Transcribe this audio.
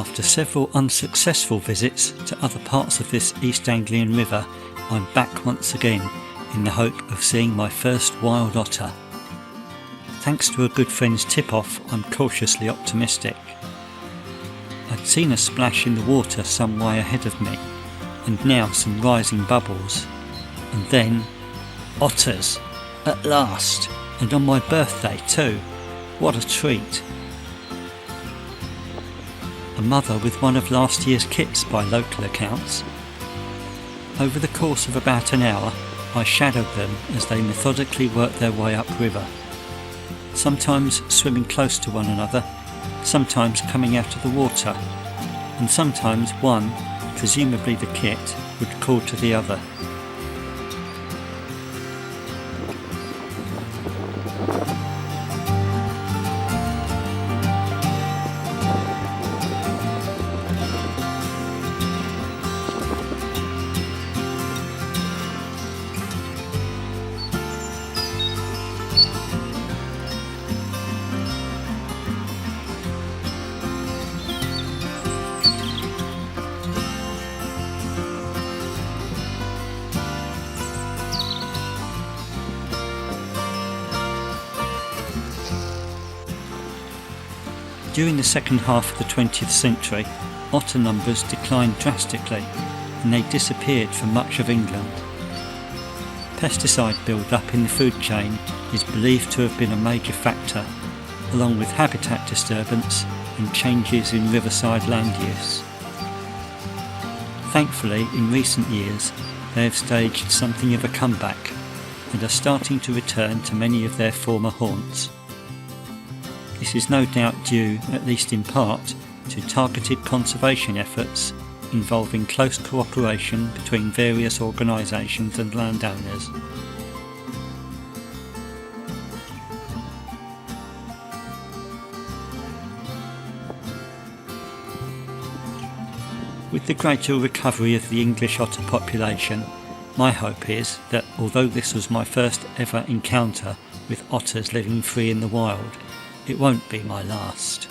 After several unsuccessful visits to other parts of this East Anglian river, I'm back once again in the hope of seeing my first wild otter. Thanks to a good friend's tip-off, I'm cautiously optimistic. I'd seen a splash in the water some way ahead of me, and now some rising bubbles. And then, otters! At last! And on my birthday too! What a treat! A mother with one of last year's kits by local accounts. Over the course of about an hour, I shadowed them as they methodically worked their way upriver. Sometimes swimming close to one another, sometimes coming out of the water, and sometimes one, presumably the kit, would call to the other. During the second half of the 20th century, otter numbers declined drastically and they disappeared from much of England. Pesticide build-up in the food chain is believed to have been a major factor, along with habitat disturbance and changes in riverside land use. Thankfully, in recent years, they have staged something of a comeback and are starting to return to many of their former haunts. This is no doubt due, at least in part, to targeted conservation efforts involving close cooperation between various organisations and landowners. With the gradual recovery of the English otter population, my hope is that although this was my first ever encounter with otters living free in the wild, it won't be my last.